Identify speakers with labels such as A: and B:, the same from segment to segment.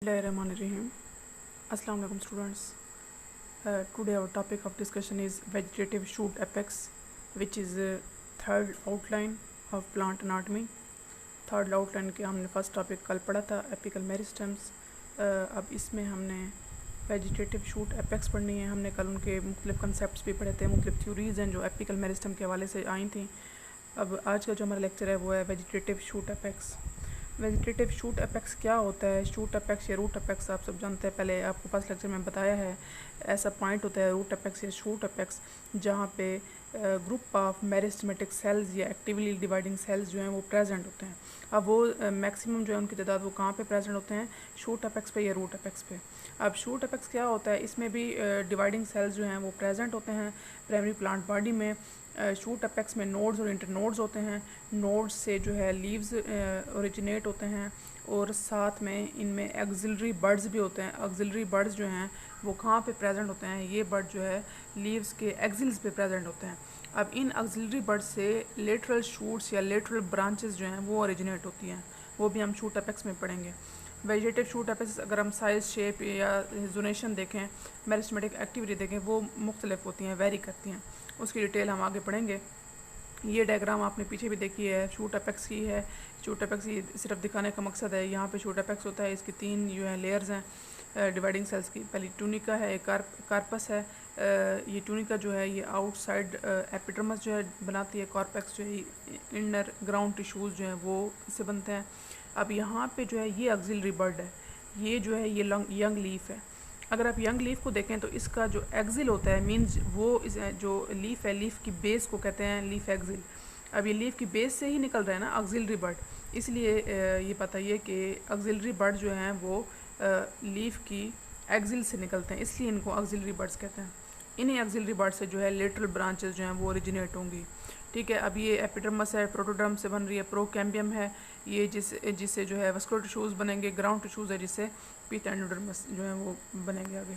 A: Bismillahirrahmanirrahim. Assalamu alaikum students. Today our topic of discussion is vegetative shoot apex, which is third outline of plant anatomy. Third outline के हमने first topic कल पढ़ा था apical meristems. अब इसमें हमने vegetative shoot apex पढ़नी है. हमने कल उनके मुख्तलिफ कंसेप्ट भी पढ़े थे, मुख्तलिफ थ्योरीज़ हैं जो एपिकल मेरिस्टम के हवाले से आई थी. अब आज का जो हमारा लेक्चर है वो है vegetative shoot apex. Vegetative shoot apex क्या होता है? शूट अपेक्स या रूट अपेक्स आप सब जानते हैं, पहले आपको फर्स्ट लेक्चर में बताया है. ऐसा पॉइंट होता है रूट अपेक्स या शूट अपेक्स जहाँ पे ग्रुप ऑफ मेरिस्टेमेटिक सेल्स या एक्टिवली डिवाइडिंग सेल्स जो हैं वो प्रेजेंट होते हैं. अब वो मैक्सिमम जो है उनकी तादाद वो कहाँ पे प्रेजेंट होते हैं? शूट अपेक्स पे या रूट अपेक्स पे. अब शूट अपेक्स क्या होता है? इसमें भी डिवाइडिंग सेल्स जो हैं वो प्रेजेंट होते हैं प्राइमरी प्लांट बॉडी में. शूट अपेक्स में नोड्स और इंटरनोड्स होते हैं. नोड्स से जो है लीव्स ओरिजिनेट होते हैं और साथ में इनमें एक्सिलरी बर्ड्स भी होते हैं. एक्सिलरी बर्ड्स जो हैं वो कहाँ पे प्रेजेंट होते हैं? ये बर्ड जो है लीव्स के एक्सिल्स पे प्रेजेंट होते हैं. अब इन एक्सिलरी बर्ड्स से लेटरल शूट्स या लेटरल ब्रांचेस जो हैं वो ओरिजिनेट होती हैं. वो भी हम शूट अपेक्स में पढ़ेंगे. वेजिटेटिव शूट अपेक्स अगर हम साइज़, शेप या जोनेशन देखें, मेरिस्टेमेटिक एक्टिविटी देखें, वो मुख्तलिफ होती हैं, वेरी करती हैं. उसकी डिटेल हम आगे पढ़ेंगे. ये डायग्राम आपने पीछे भी देखी है, शूट अपेक्स की है. शूट अपेक्स की सिर्फ दिखाने का मकसद है. यहाँ पे शूट अपेक्स होता है, इसकी तीन जो है लेयर्स हैं डिवाइडिंग सेल्स की. पहली ट्यूनिका है, एक कार्पस है. ये ट्यूनिका जो है ये आउटसाइड एपिडर्मस जो है बनाती है. कॉर्पेक्स जो है इनर ग्राउंड टिश्यूज़ जो हैं वो इससे बनते हैं. अब यहाँ पे जो है ये एक्सिलरी बर्ड है, ये जो है ये यंग लीफ है. अगर आप यंग लीफ को देखें तो इसका जो एक्सिल होता है मीन्स वो जो लीफ है, लीफ की बेस को कहते हैं लीफ एक्सिल. अब ये लीफ की बेस से ही निकल रहा है ना एक्सिलरी बर्ड, इसलिए ये बताइए कि एक्सिलरी बर्ड जो हैं वो लीफ की एक्सिल से निकलते हैं, इसलिए इनको एक्सिलरी बर्ड्स कहते हैं. इन्हीं एक्सिलरी बर्ड से जो है लेटरल ब्रांचेस जो हैं वो ओरिजिनेट होंगी. ठीक है. अब ये एपिडर्मस है, प्रोटोडर्म से बन रही है. प्रोकैम्बियम है ये जिससे जो है वस्कुलर टिश्यूज़ बनेंगे. ग्राउंड टिश्यूज़ है जिससे पीथ एंडोडर्मस जो है वो बनेंगे आगे.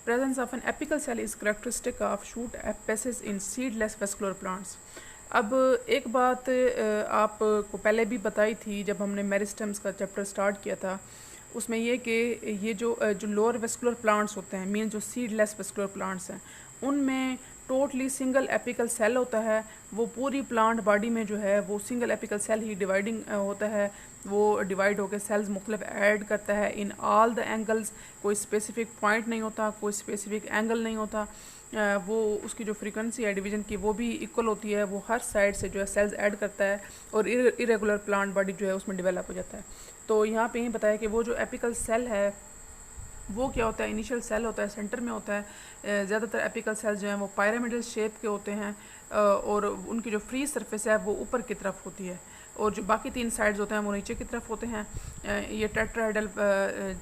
A: Presence of an apical cell is characteristic of shoot apices in seedless vascular plants. अब एक बात आपको पहले भी बताई थी जब हमने मेरिस्टम्स का चैप्टर स्टार्ट किया था, उसमें ये कि ये जो लोअर वेस्कुलर प्लांट्स होते हैं, मीन जो सीडलेस वेस्कुलर प्लांट्स हैं, उनमें टोटली सिंगल एपिकल सेल होता है. वो पूरी प्लांट बॉडी में जो है वो सिंगल एपिकल सेल ही डिवाइडिंग होता है. वो डिवाइड होकर सेल्स मुख्तलिफ ऐड करता है इन ऑल द एंगल्स. कोई स्पेसिफिक पॉइंट नहीं होता, कोई स्पेसिफिक एंगल नहीं होता. वो उसकी जो फ्रीक्वेंसी है डिवीज़न की वो भी इक्वल होती है. वो हर साइड से जो है सेल्स ऐड करता है और इरेगुलर प्लांट बॉडी जो है उसमें डेवलप हो जाता है. तो यहाँ पे ही बताया कि वो जो एपिकल सेल है वो क्या होता है? इनिशियल सेल होता है, सेंटर में होता है. ज़्यादातर एपिकल सेल्स जो हैं वो पिरामिडल शेप के होते हैं और उनकी जो फ्री सरफेस है वो ऊपर की तरफ होती है और जो बाकी तीन साइड्स होते हैं वो नीचे की तरफ होते हैं. ये टेट्राहेड्रल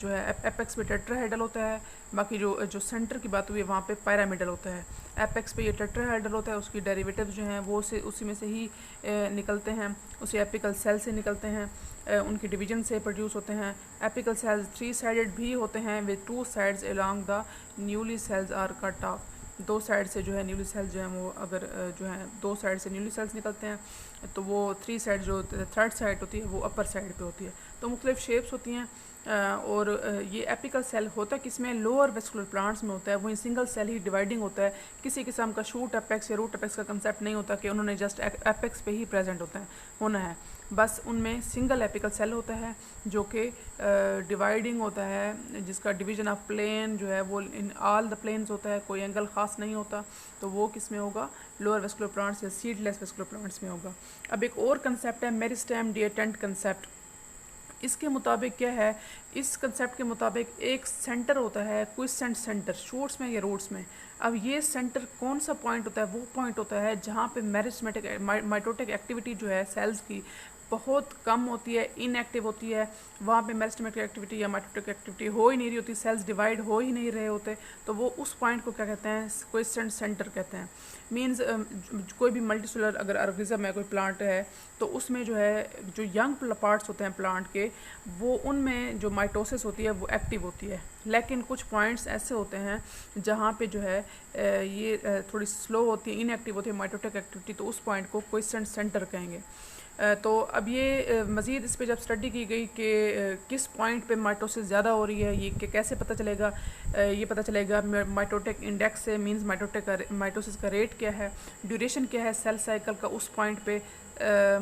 A: जो है एपेक्स पे टेट्राहेड्रल होता है. बाकी जो सेंटर की बात हुई है वहाँ पे पिरामिडल होता है. एपेक्स पे ये टेट्राहेड्रल होता है, उसकी डेरिवेटिव जो हैं वो उसी में से ही निकलते हैं, उसी एपिकल सेल से निकलते हैं. उनकी डिवीजन से प्रोड्यूस होते हैं. एपिकल सेल्स 3 साइडेड भी होते हैं with 2 sides along the newly cells are cut off. 2 side से जो है न्यूली सेल्स जो हैं वो अगर जो हैं 2 साइड से न्यूली सेल्स निकलते हैं तो वो 3 साइड जो थर्ड साइड होती है वो अपर साइड पे होती है. तो मुख्तलिफ शेप्स होती हैं. और ये एपिकल सेल होता है किसमें? लोअर वेस्कुलर प्लांट्स में होता है. वहीं सिंगल सेल ही डिवाइडिंग होता है. किसी किस्म का शूट अपेक्स या रूट अपेक्स का कंसेप्ट नहीं होता कि उन्होंने जस्ट एपेक्स पे ही प्रेजेंट होना है. बस उनमें सिंगल एपिकल सेल होता है जो कि डिवाइडिंग होता है, जिसका डिवीजन ऑफ प्लेन जो है वो इन ऑल द प्लेन्स होता है, कोई एंगल ख़ास नहीं होता. तो वो किस में होगा? लोअर वेस्कुलर प्लांट्स या सीडलेस वेस्कुलर प्लांट्स में होगा. अब एक और कंसेप्ट है मेरिस्टेम डिएटेंट कंसेप्ट. इसके मुताबिक क्या है? इस कंसेप्ट के मुताबिक एक सेंटर होता है, क्विसेंट सेंटर, शूट्स में या रूट्स में. अब ये सेंटर कौन सा पॉइंट होता है? वो पॉइंट होता है जहाँ पे मेरिस्टेमेटिक माइटोटिक एक्टिविटी जो है सेल्स की बहुत कम होती है, इनएक्टिव होती है. वहाँ पे मेरिस्टेमेटिक एक्टिविटी या माइटोटिक एक्टिविटी हो ही नहीं रही होती, सेल्स डिवाइड हो ही नहीं रहे होते. तो वो उस पॉइंट को क्या कहते हैं? क्विसेंट सेंटर कहते हैं. मीन्स कोई भी मल्टीसेलुलर अगर ऑर्गेनिज्म है, कोई प्लांट है, तो उसमें जो है जो यंग पार्ट्स होते हैं प्लांट के, वो उनमें जो माइटोसिस होती है वो एक्टिव होती है. लेकिन कुछ पॉइंट्स ऐसे होते हैं जहाँ पे जो है ये थोड़ी स्लो होती है, इनएक्टिव होती है माइटोटिक एक्टिविटी. तो उस पॉइंट को क्विसेंट सेंटर कहेंगे. तो अब ये मज़ीद इस पे जब स्टडी की गई कि किस पॉइंट पे माइटोसिस ज़्यादा हो रही है, ये कि कैसे पता चलेगा, ये पता चलेगा माइटोटिक इंडेक्स से, मींस माइटोसिस का रेट क्या है, ड्यूरेशन क्या है सेल साइकिल का उस पॉइंट पे,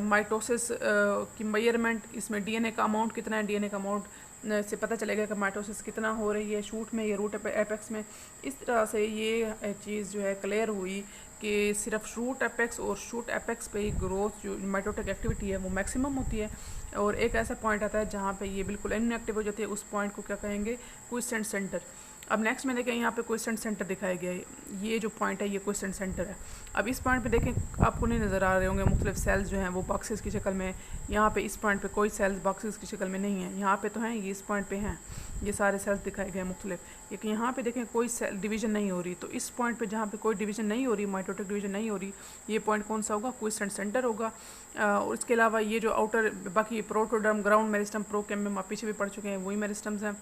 A: माइटोसिस की मेजरमेंट, इसमें डीएनए का अमाउंट कितना है, डीएनए का अमाउंट से पता चलेगा कि माइटोसिस कितना हो रही है शूट में या रूट एपेक्स में। इस तरह से ये चीज़ जो है क्लियर हुई कि सिर्फ शूट एपेक्स और शूट एपेक्स पे ही ग्रोथ जो माइटोटिक एक्टिविटी है वो मैक्सिमम होती है, और एक ऐसा पॉइंट आता है जहाँ पे ये बिल्कुल इनएक्टिव हो जाती है, उस पॉइंट को क्या कहेंगे, क्विसेंट सेंटर। अब नेक्स्ट में देखें यहाँ पे क्विसेंट सेंटर दिखाया गया है, ये जो पॉइंट है ये क्विसेंट सेंटर है। अब इस पॉइंट पे देखें आपको नहीं नज़र आ रहे होंगे मुख्तलिफ सेल्स जो हैं वो बॉक्सेस की शक्ल में, यहाँ पे इस पॉइंट पे कोई सेल्स बॉक्सेस की शक्ल में नहीं है, यहाँ पे तो हैं, ये इस पॉइंट पे हैं, ये सारे सेल्स दिखाए गए हैं मुख्तलिफ, लेकिन यहाँ पे देखें कोई सेल डिवीजन नहीं हो रही। तो इस पॉइंट पे जहाँ पे कोई डिवीजन नहीं हो रही, माइटोटिक डिवीजन नहीं हो रही, ये पॉइंट कौन सा होगा, क्विसेंट सेंटर होगा। और इसके अलावा ये जो आउटर बाकी प्रोटोडर्म, ग्राउंड मेरिस्टम, प्रोकैम्बियम आप पीछे भी पढ़ चुके हैं, वही मेरिस्टम्स हैं।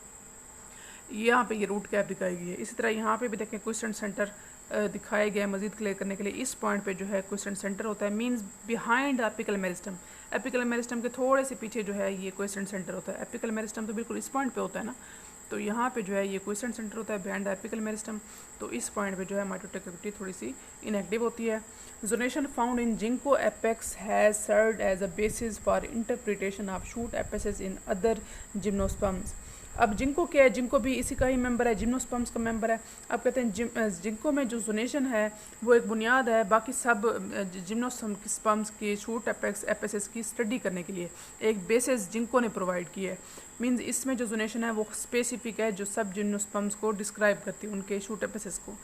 A: यहाँ पे ये रूट कैप दिखाई गई है। इसी तरह यहाँ पे भी देखें क्विसेंट सेंटर दिखाए गए। मजीद क्लियर करने के लिए इस पॉइंट पे जो है क्विसेंट सेंटर होता है, means behind apical meristem, apical meristem के थोड़े से पीछे जो है ये क्विसेंट सेंटर होता है। एपिकल मेरिस्टम तो बिल्कुल इस पॉइंट पे होता है ना, तो यहाँ पे जो है ये क्विसेंट सेंटर होता है बिहाइंड एपिकल मेरिस्टम। तो इस पॉइंट पे जो है माइटोटिक एक्टिविटी थोड़ी सी इनएक्टिव होती है। Zonation found in ginkgo apex has served as a basis for interpretation of shoot apices in other gymnosperms. अब जिंको क्या है, जिंको भी इसी का ही मेंबर है, जिम्नोस्पर्म्स का मेंबर है। अब कहते हैं जिंको में जो जोनेशन है वो एक बुनियाद है बाकी सब जिम्नोस्पर्म्स की शूट एपेसिस की स्टडी करने के लिए, एक बेसिस जिंको ने प्रोवाइड की है। मींस इसमें जो जोनेशन है वो स्पेसिफिक है जो सब जिम्नोस्पर्म्स को डिस्क्राइब करती है, उनके शूट एपेसिस को।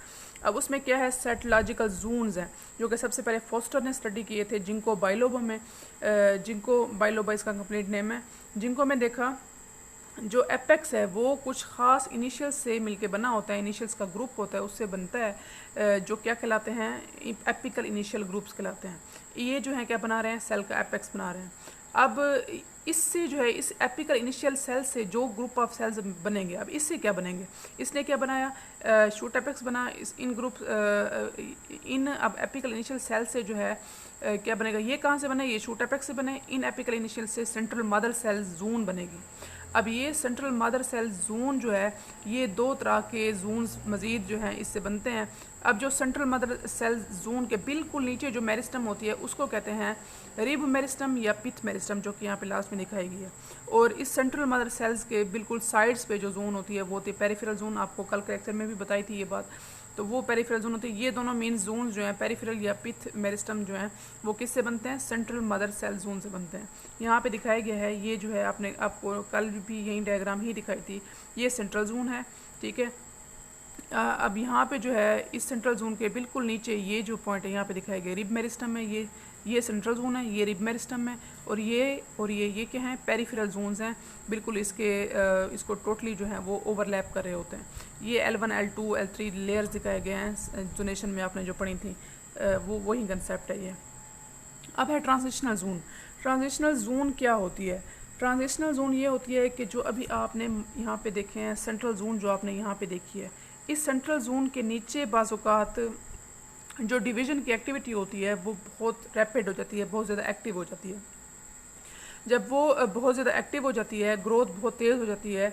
A: अब उसमें क्या है, सेटोलॉजिकल जोन्स हैं जो कि सबसे पहले फोस्टर ने स्टडी किए थे जिंको बाइलोबा में। जिंको बाइलोबा इसका कंप्लीट नेम है। जिंको में देखा जो एपेक्स है वो कुछ ख़ास इनिशियल्स से मिलके बना होता है, इनिशियल्स का ग्रुप होता है, उससे बनता है, जो क्या कहलाते हैं, एपिकल इनिशियल ग्रुप्स कहलाते हैं। ये जो है क्या बना रहे हैं, सेल का एपेक्स बना रहे हैं। अब इससे जो है इस एपिकल इनिशियल सेल से जो ग्रुप ऑफ सेल्स बनेंगे, अब इससे क्या बनेंगे, इसने क्या बनाया, शूट एपेक्स बना, इन ग्रुप इन अब एपिकल इनिशियल सेल से जो है क्या बनेगा, ये कहाँ से बने, ये शूट एपेक्स से बने। इन एपिकल इनिशियल से सेंट्रल मदर सेल जोन बनेगी। अब ये सेंट्रल मदर सेल जोन जो है ये दो तरह के जोन्स मज़ीद जो हैं इससे बनते हैं। अब जो सेंट्रल मदर सेल जोन के बिल्कुल नीचे जो मेरिस्टम होती है उसको कहते हैं रिब मेरिस्टम या पिथ मेरिस्टम, जो कि यहाँ पे लास्ट में दिखाई गई है। और इस सेंट्रल मदर सेल्स के बिल्कुल साइड्स पे जो जोन होती है वो होती है पेरिफेरल जोन। आपको कल के लेक्चर में भी बताई थी ये बात। तो वो पेरिफेरल जोन होती है। ये दोनों मेन जोन जो हैं पेरिफेरल या पिथ मेरिस्टम जो हैं वो किससे बनते हैं, सेंट्रल मदर सेल जोन से बनते हैं। यहाँ पे दिखाया गया है, ये जो है आपको कल भी यही डायग्राम ही दिखाई थी, ये सेंट्रल जोन है, ठीक है। अब यहाँ पे जो है इस सेंट्रल जोन के बिल्कुल नीचे ये जो पॉइंट है यहाँ पे दिखाया गया रिब मेरिस्टम है, ये सेंट्रल जोन है, ये रिब मेरिस्टम है, और ये क्या हैं, पेरिफेरल जोन्स हैं। बिल्कुल इसको टोटली जो है वो ओवरलैप कर रहे होते हैं। ये L1 L2 L3 लेयर्स दिखाए गए हैं जोनेशन में, आपने जो पढ़ी थी वो वही कंसेप्ट है ये। अब है ट्रांजिशनल जोन। ट्रांजिशनल जोन क्या होती है, ट्रांजिशनल जोन ये होती है कि जो अभी आपने यहाँ पे देखे हैं सेंट्रल जोन जो आपने यहाँ पे देखी है, इस सेंट्रल जोन के नीचे बाज़-औक़ात जो डिवीज़न की एक्टिविटी होती है वो बहुत रैपिड हो जाती है, बहुत ज़्यादा एक्टिव हो जाती है। जब वो बहुत ज़्यादा एक्टिव हो जाती है, ग्रोथ बहुत तेज़ हो जाती है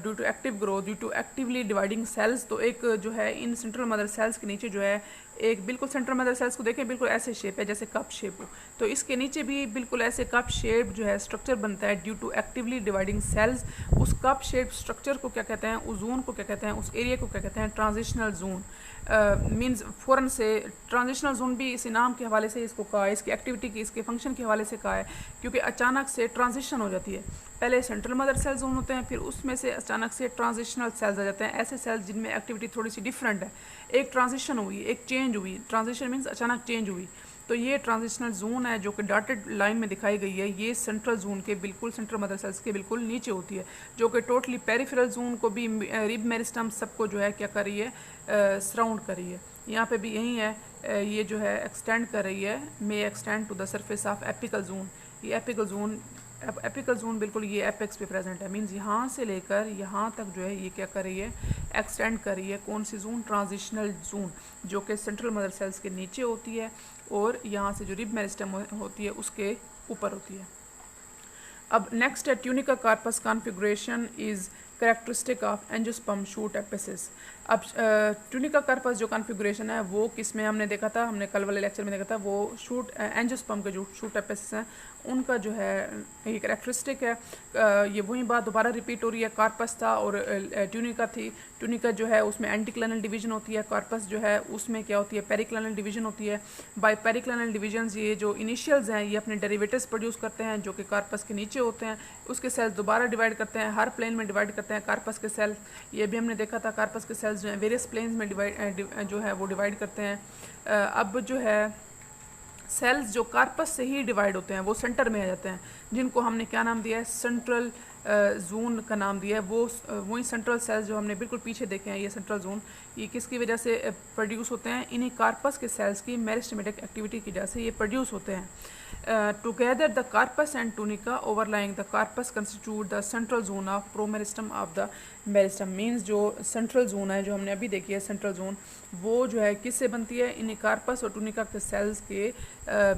A: due to active growth, due to actively dividing cells. तो एक जो है इन सेंट्रल मदर सेल्स के नीचे जो है एक बिल्कुल सेंट्रल मदर सेल्स को देखें बिल्कुल ऐसे शेप है जैसे कप शेप हो, तो इसके नीचे भी बिल्कुल ऐसे कप शेप जो है स्ट्रक्चर बनता है due to actively dividing cells. उस कप शेप स्ट्रक्चर को क्या कहते हैं, उस जोन को क्या कहते हैं, उस एरिया को क्या कहते हैं, ट्रांजिशनल जोन। मींस फ़ौरन से ट्रांजिशनल जोन भी इसी नाम के हवाले से इसको कहा है, इसकी एक्टिविटी की, इसके फंक्शन के हवाले से कहा है, क्योंकि अचानक से ट्रांजिशन हो जाती है। पहले सेंट्रल मदर सेल जोन होते हैं, फिर उसमें से अचानक से ट्रांजिशनल सेल्स आ जाते हैं, ऐसे सेल्स जिनमें एक्टिविटी थोड़ी सी डिफरेंट है, एक ट्रांजिशन हुई, एक चेंज हुई, ट्रांजिशन मीन्स अचानक चेंज हुई। तो ये ट्रांजिशनल जोन है जो कि डॉटेड लाइन में दिखाई गई है, ये सेंट्रल जोन के बिल्कुल सेंट्रल मदर सेल्स के बिल्कुल नीचे होती है, जो कि टोटली पेरिफेरल जोन को भी रिब मेरिस्टम सबको जो है क्या कर रही है, सराउंड कर रही है। यहाँ पे भी यही है, ये जो है एक्सटेंड कर रही है, may extend to the surface of apical zone. ये एपिकल जोन बिल्कुल ये एपेक्स पे प्रेजेंट है, मींस यहाँ से लेकर यहाँ तक जो है ये क्या कर रही है, एक्सटेंड कर रही है। कौन सी जोन, ट्रांजिशनल जोन, जो कि सेंट्रल मदर सेल्स के नीचे होती है और यहाँ से जो रिब मेरिस्टम होती है उसके ऊपर होती है। अब नेक्स्ट है tunica corpus configuration is characteristic of angiosperm shoot apices. अब ट्यूनिका कार्पस जो कॉन्फ़िगरेशन है वो किस में हमने देखा था, हमने कल वाले लेक्चर में देखा था, वो शूट एंजियोस्पर्म के जो शूट एपिसिस हैं उनका जो है ये कैरेक्टरिस्टिक है। ये वही बात दोबारा रिपीट हो रही है, कार्पस था और ट्यूनिका थी। ट्यूनिका जो है उसमें एंटीक्लिनल डिवीजन होती है, कार्पस जो है उसमें क्या होती है, पेरिक्लिनल डिवीजन होती है। बाय पेरिक्लिनल डिवीजन्स ये जो इनिशियल्स हैं ये अपने डेरिवेटिव्स प्रोड्यूस करते हैं जो कि कार्पस के नीचे होते हैं, उसके सेल्स दोबारा डिवाइड करते हैं, हर प्लेन में डिवाइड करते हैं कार्पस के सेल। ये भी हमने देखा था, कार्पस के सेल्स जो हैं वेरियस प्लेन्स में जो है वो डिवाइड करते हैं। अब जो है सेल्स जो कार्पस से ही डिवाइड होते हैं वो सेंटर में आ जाते हैं, जिनको हमने क्या नाम दिया है, सेंट्रल जोन का नाम दिया है। वो वही सेंट्रल सेल्स जो हमने बिल्कुल पीछे देखे हैं, ये सेंट्रल जोन ये किसकी वजह से प्रोड्यूस होते हैं, इन्हीं कार्पस के सेल्स की मेरिस्टेमेटिक एक्टिविटी की वजह से ये प्रोड्यूस होते हैं। Together the corpus and tunica overlying the corpus constitute the central zone of promeristem of the meristem. Means जो सेंट्रल जोन है जो हमने अभी देखी है सेंट्रल जोन, वो जो है किससे बनती है, इन्हीं कार्पस और टूनिका के सेल्स के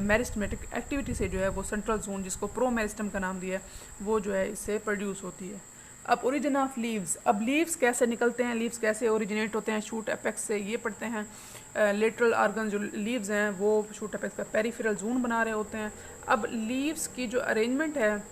A: मेरिस्टेमेटिक एक्टिविटी से जो है वो सेंट्रल जोन जिसको प्रोमेरिस्टम का नाम दिया है वो जो है इससे प्रोड्यूस होती है। अब ओरिजिन ऑफ लीव्स, अब लीव्स कैसे निकलते हैं, लीव्स कैसे ओरिजिनेट होते हैं शूट एपेक्स से, ये पढ़ते हैं। लेटरल ऑर्गन जो लीव्स हैं वो शूट एपेक्स का पेरिफेरल जोन बना रहे होते हैं। अब लीव्स की जो अरेंजमेंट है,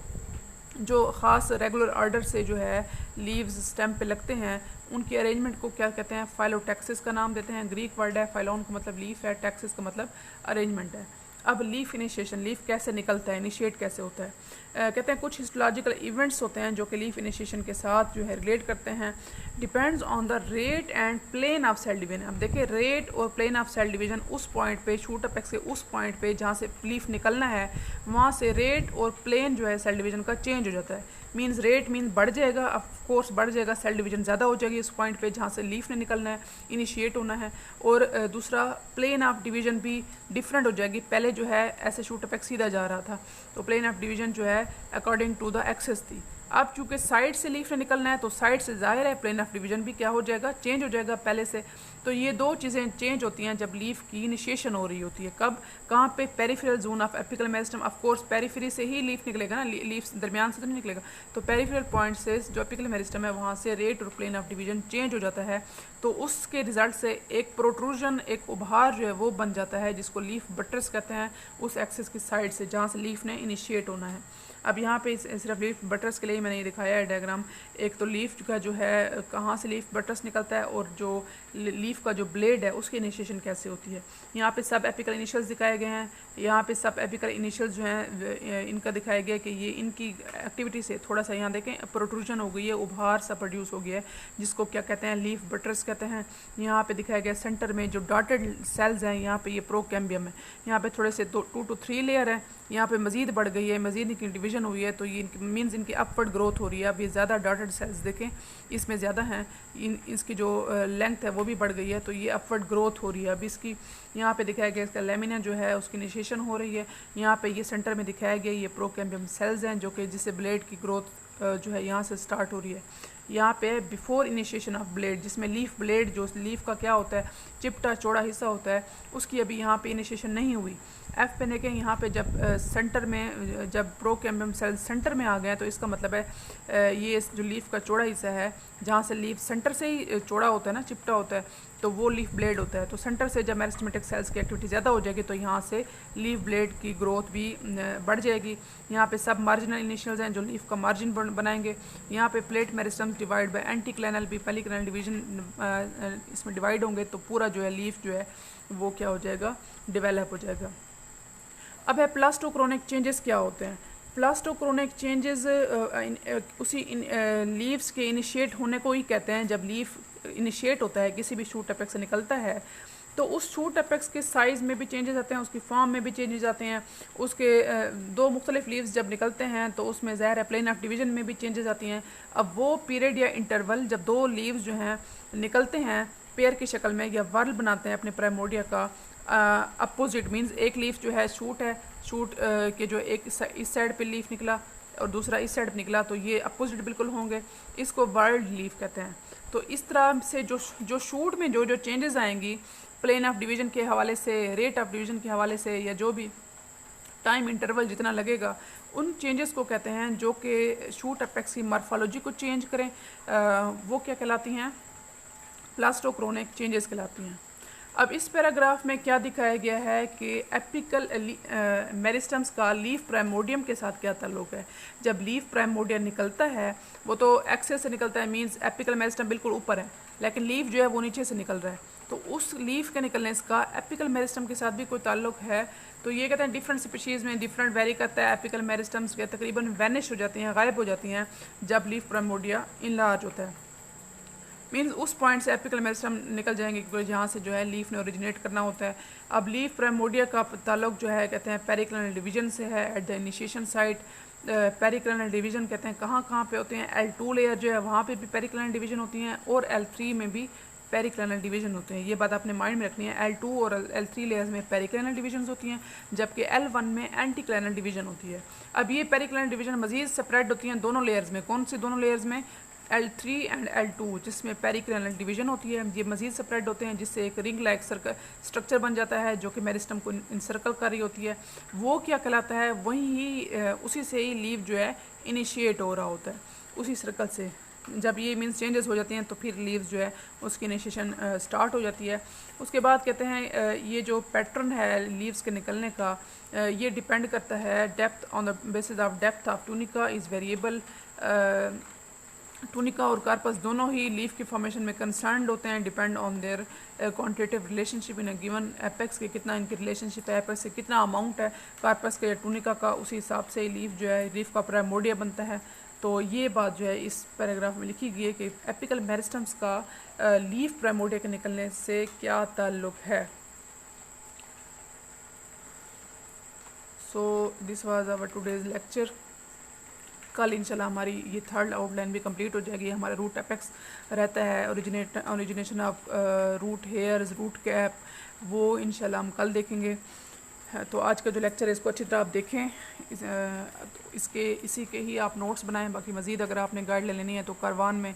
A: जो ख़ास रेगुलर ऑर्डर से जो है लीव्स स्टेम पे लगते हैं, उनकी अरेंजमेंट को क्या कहते हैं, फाइलोटैक्सिस का नाम देते हैं। ग्रीक वर्ड है, फाइलोन का मतलब लीफ है, टैक्सिस का मतलब अरेंजमेंट है। अब लीफ इनिशिएशन, लीफ कैसे निकलता है, इनिशिएट कैसे होता है, कहते हैं कुछ हिस्टोलॉजिकल इवेंट्स होते हैं जो कि लीफ इनिशिएशन के साथ जो है रिलेट करते हैं। Depends on the rate and plane of cell division. अब देखिए रेट और प्लेन ऑफ सेल डिवीजन उस पॉइंट पे, शूट एपेक्स के उस पॉइंट पे जहाँ से लीफ निकलना है, वहाँ से रेट और प्लेन जो है सेल डिवीजन का चेंज हो जाता है। मीन्स रेट मीन्स बढ़ जाएगा, ऑफ कोर्स बढ़ जाएगा, सेल डिवीजन ज़्यादा हो जाएगी उस पॉइंट पे जहाँ से लीफ ने निकलना है, इनिशिएट होना है। और दूसरा प्लेन ऑफ डिवीजन भी डिफरेंट हो जाएगी। पहले जो है ऐसे शूट एपेक्स सीधा जा रहा था तो प्लेन ऑफ डिवीजन जो है अकॉर्डिंग टू द एक्सेस थी। अब चूँकि साइड से लीफ ने निकलना है तो साइड से जाहिर है प्लेन ऑफ डिवीजन भी क्या हो जाएगा, चेंज हो जाएगा पहले से। तो ये दो चीज़ें चेंज होती हैं जब लीफ की इनिशिएशन हो रही होती है। कब, कहाँ पे, peripheral zone of apical meristem. Of course periphery से ही लीफ निकलेगा ना, लीफ दरमियान से तो नहीं निकलेगा। तो पेरिफेरल पॉइंट से जो एपिकल मेरिस्टम है वहाँ से रेट और प्लेन ऑफ डिवीजन चेंज हो जाता है। तो उसके रिजल्ट से एक प्रोट्रूजन, एक उभार जो है वो बन जाता है जिसको लीफ बट्रेस कहते हैं, उस एक्सेस की साइड से जहाँ से लीफ ने इनिशिएट होना है। अब यहाँ पे सिर्फ लीफ बट्रेस के लिए मैंने ये दिखाया है डायग्राम। एक तो लीफ का जो है कहाँ से लीफ बट्रेस निकलता है और जो लीफ का जो ब्लेड है उसकी इनिशिएशन कैसे होती है। यहाँ पे सब एपिकल इनिशियल्स दिखाए गए हैं। यहाँ पे सब एपिकल इनिशियल्स जो हैं इनका दिखाया गया कि ये इनकी एक्टिविटी से थोड़ा सा यहाँ देखें प्रोट्रूजन हो गई है, उभार सा प्रोड्यूस हो गया है, जिसको क्या कहते हैं, लीफ बट्रेस कहते हैं। यहाँ पे दिखाया गया सेंटर में जो डॉटेड सेल्स हैं, यहाँ पे ये प्रोकैम्बियम है। यहाँ पे थोड़े से 2 to 3 लेयर है, यहाँ पे मज़ीद बढ़ गई है, मज़ीद इनकी डिवीजन हुई है, तो ये मीन्स इनकी अपवर्ड ग्रोथ हो रही है। अब ये ज़्यादा डॉटेड सेल्स देखें, इसमें ज़्यादा हैं, इसकी जो लेंथ है वो भी बढ़ गई है, तो ये अपवर्ड ग्रोथ हो रही है। अब इसकी यहाँ पे दिखाया गया इसका लेमिना जो है उसकी इनिशिएशन हो रही है। यहाँ पे ये सेंटर में दिखाया गया ये प्रोकैम्बियम सेल्स हैं जो कि जिससे ब्लेड की ग्रोथ जो है यहाँ से स्टार्ट हो रही है। यहाँ पे बिफोर इनिशिएशन ऑफ ब्लेड, जिसमें लीफ ब्लेड जो लीफ का क्या होता है, चिपटा चौड़ा हिस्सा होता है, उसकी अभी यहाँ पे इनिशिएशन नहीं हुई। एफ पे देखें, यहाँ पे जब सेंटर में, जब प्रोकैम्बियम सेल सेंटर में आ गए तो इसका मतलब है ये जो लीफ का चौड़ा हिस्सा है, जहाँ से लीफ सेंटर से ही चौड़ा होता है ना, चिपटा होता है, तो वो लीफ ब्लेड होता है। तो सेंटर से जब मेरिस्टेमेटिक सेल्स की एक्टिविटी ज़्यादा हो जाएगी तो यहाँ से लीफ ब्लेड की ग्रोथ भी बढ़ जाएगी। यहाँ पे सब मार्जिनल इनिशियल्स हैं जो लीफ का मार्जिन बनाएंगे। यहाँ पे प्लेट मेरिस्टम्स डिवाइड बाय एंटीक्लिनल भी पेरिक्लिनल डिवीजन इसमें डिवाइड होंगे, तो पूरा जो है लीफ जो है वो क्या हो जाएगा, डेवलप हो जाएगा। अब है प्लास्टोक्रोनिक चेंजेस क्या होते हैं। प्लास्टोक्रोनिक चेंजेस उसी लीव्स के इनिशिएट होने को ही कहते हैं। जब लीफ इनिशिएट होता है, किसी भी शूट एपेक्स से निकलता है, तो उस शूट एपेक्स के साइज़ में भी चेंजेस आते हैं, उसकी फॉर्म में भी चेंजेस आते हैं। उसके 2 मुख्तलिफ लीव्स जब निकलते हैं तो उसमें ज़ाहिर है प्लेन ऑफ डिवीजन में भी चेंजेस आती हैं। अब वो पीरियड या इंटरवल जब 2 लीव्स जो हैं निकलते हैं पेयर की शक्ल में या वर्ल बनाते हैं अपने प्राइमोर्डिया का, अपोजिट मीन्स एक लीफ जो है शूट है, शूट के जो एक इस साइड पे लीफ निकला और दूसरा इस साइड पे निकला, तो ये अपोजिट बिल्कुल होंगे, इसको वर्ल्ड लीफ कहते हैं। तो इस तरह से जो शूट में जो चेंजेस आएंगी प्लेन ऑफ डिवीजन के हवाले से, रेट ऑफ डिवीजन के हवाले से, या जो भी टाइम इंटरवल जितना लगेगा उन चेंजेस को कहते हैं जो कि शूट अपेक्स की मॉर्फोलॉजी को चेंज करें, वो क्या कहलाती हैं, प्लास्टोक्रोनिक चेंजेस कहलाती हैं। अब इस पैराग्राफ में क्या दिखाया गया है कि एपिकल मेरिस्टम्स का लीफ प्राइमोडियम के साथ क्या ताल्लुक है। जब लीफ प्राइमोडियम निकलता है वो तो एक्सेस से निकलता है, मींस एपिकल मेरिस्टम बिल्कुल ऊपर है, लेकिन लीफ जो है वो नीचे से निकल रहा है, तो उस लीफ के निकलने का एपिकल मेरिस्टम के साथ भी कोई ताल्लुक है। तो ये कहते हैं डिफरेंट स्पीशीज़ में डिफरेंट वेरी करता है, एपिकल मेरिस्टम्स के तकरीबन वैनिश हो जाती हैं, गायब हो जाती हैं जब लीफ प्राइमोडिया इनलार्ज होता है। मीन्स उस पॉइंट से एपिकल मेरिस्टम निकल जाएंगे क्योंकि जहाँ से जो है लीफ ने ओरिजिनेट करना होता है। अब लीफ प्राइमोडिया का ताल्लुक जो है कहते हैं पेरिक्लिनल डिवीजन से है at the initiation site. Periclinal division कहते हैं कहाँ पे होते हैं, L2 लेयर जो है वहाँ पे भी पेरिक्लिनल डिवीजन होती हैं और L3 में भी पेरिक्लिनल डिवीजन होते हैं। ये बात आपने माइंड में रखनी है, L2 और L3 लेयर्स में पेरिक्लिनल डिवीजन होती हैं जबकि L1 में एंटीक्लिनल डिवीजन होती है। अब ये पेरिक्लिनल डिवीजन मजीद स्प्रेड होती हैं दोनों लेयर्स में। कौन सी दोनों लेयर्स में, L3 एंड L2, जिसमें पेरिक्लिनल डिवीजन होती है। ये मजीद स्प्रेड होते हैं जिससे एक रिंग लाइक स्ट्रक्चर बन जाता है जो कि मेरिस्टम को इंसर्कल कर रही होती है। वो क्या कहलाता है, उसी से ही लीव जो है इनिशिएट हो रहा होता है, उसी सर्कल से। जब ये मीन्स चेंजेस हो जाती हैं तो फिर लीव्स जो है उसकी इनिशिएशन स्टार्ट हो जाती है। उसके बाद कहते हैं ये जो पैटर्न है लीव्स के निकलने का, ये डिपेंड करता है depth, on the basis of depth of tunica is variable. Tunica और कार्पस दोनों ही लीफ की फॉर्मेशन में कंसर्न होते हैं, depend on their quantitative relationship in a given apex के। कितना इनकी रिलेशनशिप है एपेक्स से, कितना अमाउंट है कार्पस का या टूनिका का, उसी हिसाब से लीफ जो है लीफ का प्राइमोडिया बनता है। तो ये बात जो है इस पैराग्राफ में लिखी गई है कि एपिकल मेरिस्टम्स का लीफ प्राइमोडिया के निकलने से क्या ताल्लुक है। So this was our today's lecture. कल इंशाल्लाह हमारी ये थर्ड आउटलाइन भी कंप्लीट हो जाएगी। हमारा रूट एपेक्स रहता है origination of root hairs, root cap, वो इंशाल्लाह हम कल देखेंगे। तो आज का जो लेक्चर है इसको अच्छी तरह आप देखें, इसी के ही आप नोट्स बनाएं। बाकी मज़ीद अगर आपने गाइड ले लेनी है तो कारवान में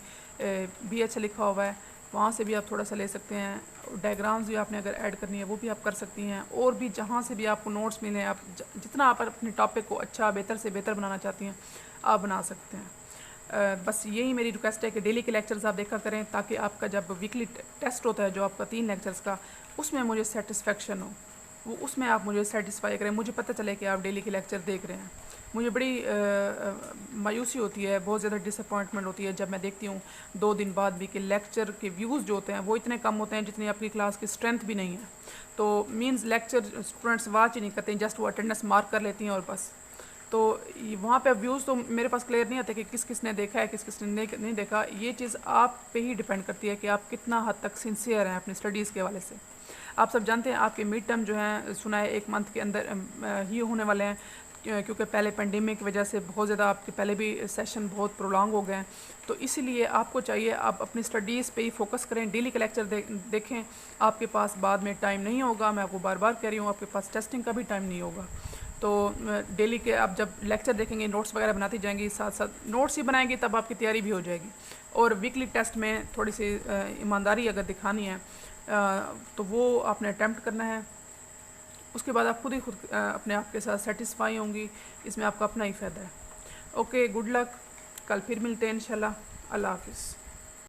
A: भी अच्छा लिखा हुआ है, वहाँ से भी आप थोड़ा सा ले सकते हैं। डायग्राम्स भी आपने अगर ऐड करनी है वो भी आप कर सकती हैं, और भी जहाँ से भी आपको नोट्स मिले, आप जितना आप अपने टॉपिक को अच्छा बेहतर से बेहतर बनाना चाहती हैं आप बना सकते हैं। बस यही मेरी रिक्वेस्ट है कि डेली के लेक्चर्स आप देखा करें ताकि आपका जब वीकली टेस्ट होता है जो आपका 3 लेक्चर्स का, उसमें मुझे सेटिस्फेक्शन हो, वो उसमें आप मुझे सेटिस्फाई करें, मुझे पता चले कि आप डेली के लेक्चर देख रहे हैं। मुझे बड़ी मायूसी होती है, बहुत ज़्यादा डिसअपॉइंटमेंट होती है जब मैं देखती हूँ 2 दिन बाद भी कि लेक्चर के व्यूज़ जो होते हैं वो इतने कम होते हैं जितनी आपकी क्लास की स्ट्रेंथ भी नहीं है। तो मींस लेक्चर स्टूडेंट्स वॉच ही नहीं करते, जस्ट वो अटेंडेंस मार्क कर लेती हैं और बस। तो वहाँ पे व्यूज़ तो मेरे पास क्लियर नहीं आते कि किस किस ने देखा है, किस किस ने नहीं देखा। ये चीज़ आप पे ही डिपेंड करती है कि आप कितना हद तक सिंसियर हैं अपनी स्टडीज़ के हवाले से। आप सब जानते हैं आपके मिड टर्म जो हैं सुना है 1 मंथ के अंदर ही होने वाले हैं, क्योंकि पहले पेंडेमिक की वजह से बहुत ज़्यादा आपके पहले भी सेशन बहुत प्रोलॉन्ग हो गए हैं। तो इसलिए आपको चाहिए आप अपनी स्टडीज़ पे ही फोकस करें, डेली के लेक्चर देखें। आपके पास बाद में टाइम नहीं होगा, मैं आपको बार बार कह रही हूँ, आपके पास टेस्टिंग का भी टाइम नहीं होगा। तो डेली के आप जब लेक्चर देखेंगे नोट्स वगैरह बनाती जाएंगी, साथ साथ नोट्स ही बनाएंगी तब आपकी तैयारी भी हो जाएगी। और वीकली टेस्ट में थोड़ी सी ईमानदारी अगर दिखानी है तो वो आपने अटैम्प्ट करना है। उसके बाद आप खुद अपने आप के साथ सेटिस्फाई होंगी, इसमें आपका अपना ही फ़ायदा है। ओके, गुड लक, कल फिर मिलते हैं इंशाल्लाह। अल्लाह हाफिज़।